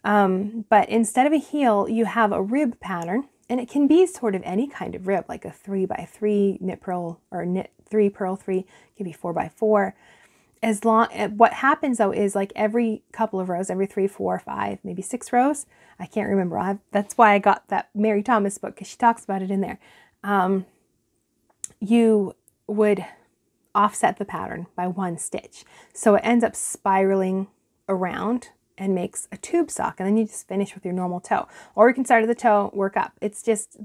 But instead of a heel, you have a rib pattern, and it can be sort of any kind of rib, like a 3x3 knit purl, or knit 3 purl 3, it can be 4x4. What happens though is, like, every couple of rows, every 3, 4, 5, maybe 6 rows, I can't remember. That's why I got that Mary Thomas book, because she talks about it in there. You would offset the pattern by 1 stitch. So it ends up spiraling around and makes a tube sock, and then you just finish with your normal toe. Or you can start at the toe, work up. It's just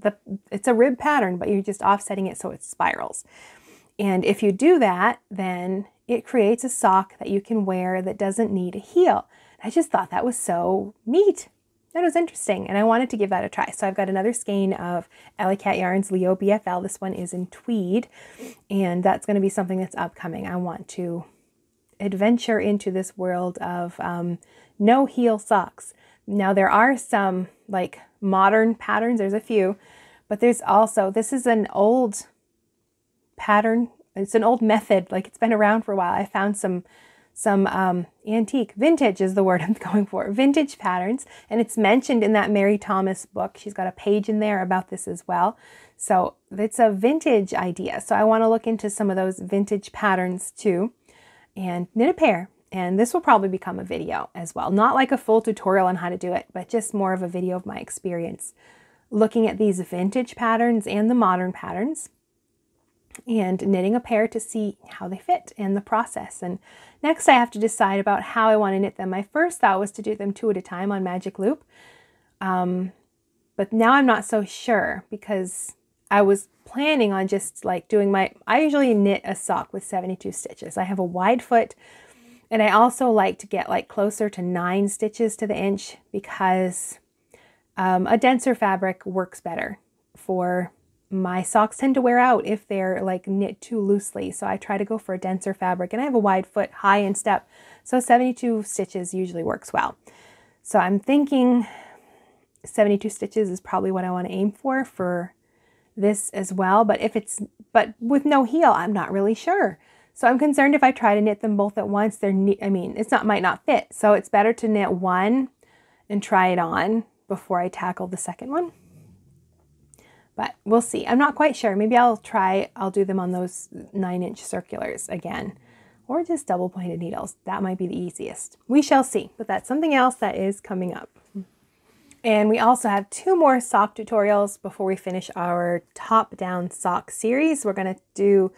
it's a rib pattern, but you're just offsetting it so it spirals. And if you do that, then it creates a sock that you can wear that doesn't need a heel. I just thought that was so neat. That was interesting, and I wanted to give that a try. So I've got another skein of Alley Cat Yarns Leo BFL. This one is in tweed, and that's going to be something that's upcoming. I want to adventure into this world of no heel socks. Now, there are some like modern patterns. There's a few, but there's also, this is an old pattern. It's an old method. Like, it's been around for a while. I found some antique, vintage is the word I'm going for, vintage patterns. And it's mentioned in that Mary Thomas book. She's got a page in there about this as well. So it's a vintage idea. So I want to look into some of those vintage patterns too and knit a pair. And this will probably become a video as well. Not like a full tutorial on how to do it, but just more of a video of my experience looking at these vintage patterns and the modern patterns, and knitting a pair to see how they fit and the process. And next I have to decide about how I want to knit them. My first thought was to do them 2 at a time on Magic Loop. But now I'm not so sure, because I was planning on just like doing I usually knit a sock with 72 stitches. I have a wide foot, and I also like to get like closer to 9 stitches to the inch, because a denser fabric works better for my socks. Tend to wear out if they're like knit too loosely. So I try to go for a denser fabric, and I have a wide foot, high instep. So 72 stitches usually works well. So I'm thinking 72 stitches is probably what I want to aim for this as well. But with no heel, I'm not really sure. So I'm concerned if I try to knit them both at once, might not fit. So it's better to knit one and try it on before I tackle the second one. But we'll see. I'm not quite sure. Maybe I'll do them on those 9-inch circulars again, or just double pointed needles. That might be the easiest. We shall see, but that's something else that is coming up. And we also have 2 more sock tutorials before we finish our top-down sock series. We're going to do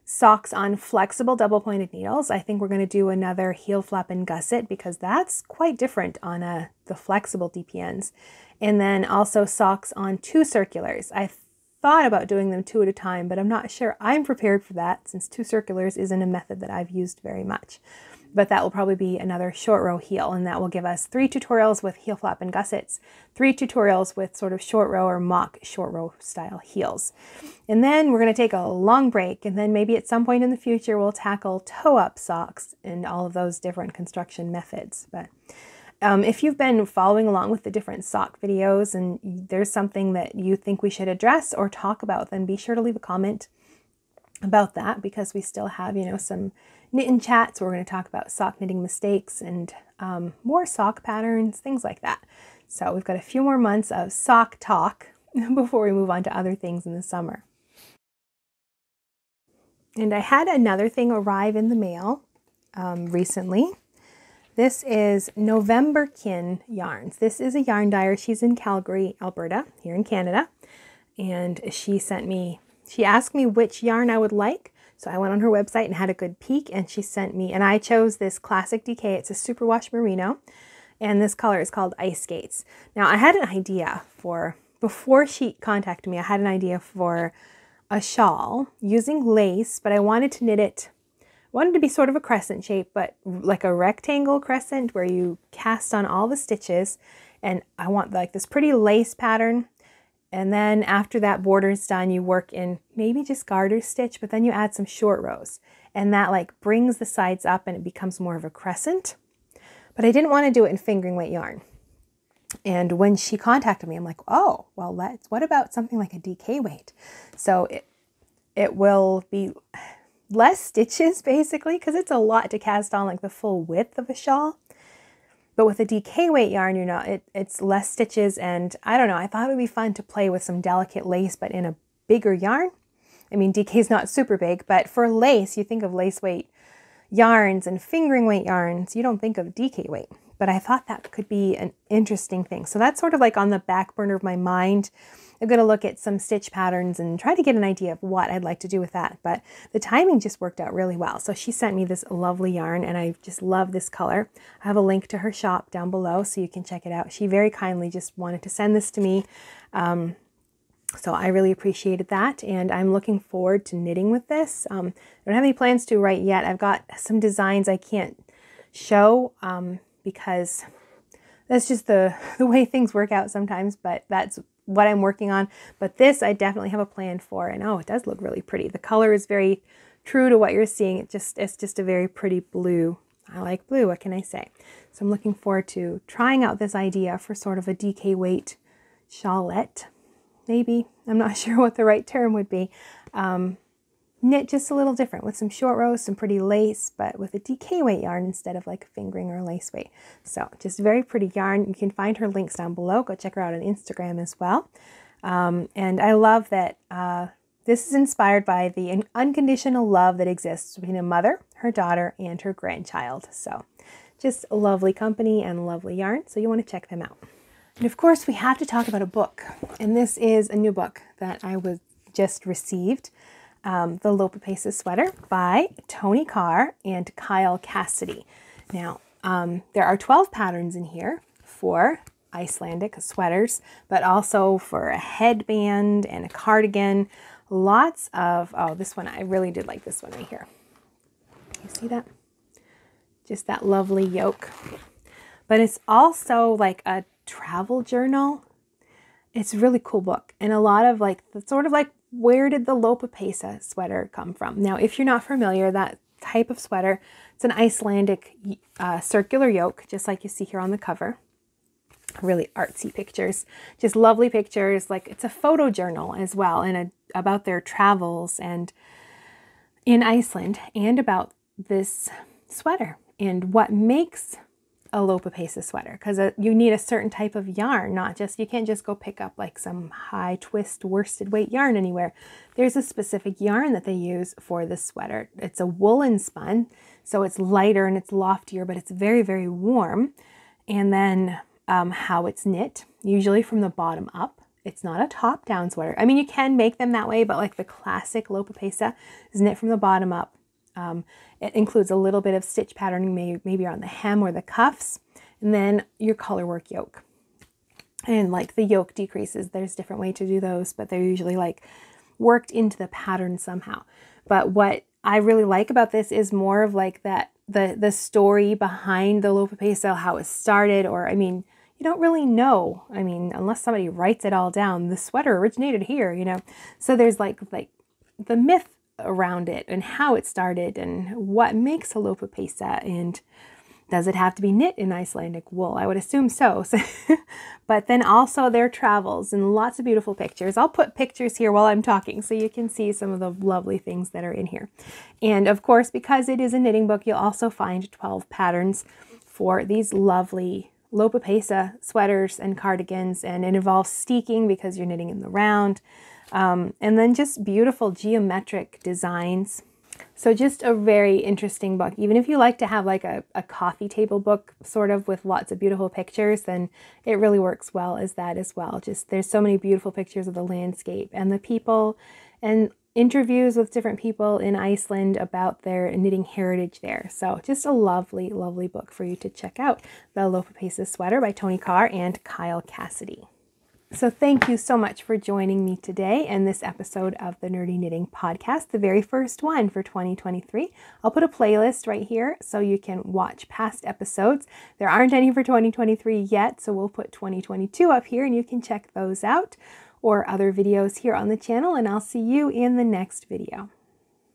socks on flexible double pointed needles. I think we're going to do another heel flap and gusset, because that's quite different on the flexible DPNs. And then also socks on 2 circulars. I thought about doing them 2 at a time, but I'm not sure I'm prepared for that, since 2 circulars isn't a method that I've used very much. But that will probably be another short row heel, and that will give us 3 tutorials with heel flap and gussets, 3 tutorials with sort of short row or mock short row style heels. And then we're going to take a long break, and then maybe at some point in the future we'll tackle toe up socks and all of those different construction methods. But if you've been following along with the different sock videos and there's something that you think we should address or talk about, then be sure to leave a comment about that, because we still have, some knit and chats where we're going to talk about sock knitting mistakes and more sock patterns, things like that. So we've got a few more months of sock talk before we move on to other things in the summer. And I had another thing arrive in the mail recently. This is Novemberkin Yarns. This is a yarn dyer. She's in Calgary, Alberta, here in Canada. And she asked me which yarn I would like. So I went on her website and had a good peek, and she sent me, and I chose this Classic DK. It's a superwash merino, and this color is called Ice Skates. Now I had an idea before she contacted me, I had an idea for a shawl using lace, but I wanted to knit it, wanted to be sort of a crescent shape, but like a rectangle crescent where you cast on all the stitches, and I want like this pretty lace pattern. And then after that border is done, you work in maybe just garter stitch, but then you add some short rows, and that like brings the sides up and it becomes more of a crescent. But I didn't want to do it in fingering weight yarn. And when she contacted me, I'm like, oh, well, what about something like a DK weight? So it will be less stitches basically, because it's a lot to cast on like the full width of a shawl. But with a DK weight yarn, it's less stitches, and I don't know, I thought it would be fun to play with some delicate lace, but in a bigger yarn. I mean, DK is not super big, but for lace, you think of lace weight yarns and fingering weight yarns, you don't think of DK weight. But I thought that could be an interesting thing. So that's sort of like on the back burner of my mind. I'm going to look at some stitch patterns and try to get an idea of what I'd like to do with that. But the timing just worked out really well. So she sent me this lovely yarn, and I just love this color. I have a link to her shop down below so you can check it out. She very kindly just wanted to send this to me. So I really appreciated that, and I'm looking forward to knitting with this. I don't have any plans to right yet. I've got some designs I can't show because that's just the way things work out sometimes, but that's what I'm working on. But this I definitely have a plan for, and oh, it does look really pretty. The color is very true to what you're seeing. It's just a very pretty blue. I like blue, what can I say? So I'm looking forward to trying out this idea for sort of a DK weight shawlette. Maybe, I'm not sure what the right term would be. Knit just a little different with some short rows, some pretty lace, but with a DK weight yarn instead of like a fingering or lace weight. So just very pretty yarn. You can find her links down below. Go check her out on Instagram as well. And I love that this is inspired by the unconditional love that exists between a mother, her daughter, and her grandchild. So just a lovely company and lovely yarn. So you want to check them out. And of course, we have to talk about a book. And this is a new book that I just received. The Lopapeysa sweater by Toni Carr and Cassidy. Now, there are 12 patterns in here for Icelandic sweaters, but also for a headband and a cardigan. Lots of, oh, this one, I really did like this one right here. You see that? Just that lovely yoke. But it's also like a travel journal. It's a really cool book, and a lot of like sort of like, where did the Lopapeysa sweater come from? Now, if you're not familiar, that type of sweater, it's an Icelandic circular yoke, just like you see here on the cover. Really artsy pictures, just lovely pictures. Like it's a photo journal as well, and about their travels and in Iceland, and about this sweater and what makes a Lopapeysa sweater, because you need a certain type of yarn, you can't just go pick up like some high twist worsted weight yarn anywhere. There's a specific yarn that they use for this sweater. It's a woolen spun, so it's lighter and it's loftier, but it's very, very warm. And then how it's knit, usually from the bottom up. It's not a top-down sweater. I mean, you can make them that way, but like the classic Lopapeysa is knit from the bottom up. It includes a little bit of stitch patterning, maybe on the hem or the cuffs, and then your colorwork yoke. And like the yoke decreases, there's different ways to do those, but they're usually like worked into the pattern somehow. But what I really like about this is more of like that, the story behind the Lopapeysa, how it started, or I mean, you don't really know. I mean, unless somebody writes it all down, the sweater originated here, So there's like the myth around it and how it started and what makes a Lopapeysa, and does it have to be knit in Icelandic wool? I would assume so. But then also their travels and lots of beautiful pictures. I'll put pictures here while I'm talking so you can see some of the lovely things that are in here. And of course, because it is a knitting book, you'll also find 12 patterns for these lovely Lopapeysa sweaters and cardigans, and it involves steeking because you're knitting in the round. And then just beautiful geometric designs. So just a very interesting book. Even if you like to have like a coffee table book sort of with lots of beautiful pictures, then it really works well as that as well. Just there's so many beautiful pictures of the landscape and the people and interviews with different people in Iceland about their knitting heritage there. So just a lovely, lovely book for you to check out. The Lopapeysa Sweater by Toni Carr and Kyle Cassidy. So thank you so much for joining me today in this episode of the Nerdy Knitting Podcast, the very first one for 2023. I'll put a playlist right here so you can watch past episodes. There aren't any for 2023 yet, so we'll put 2022 up here and you can check those out, or other videos here on the channel, and I'll see you in the next video.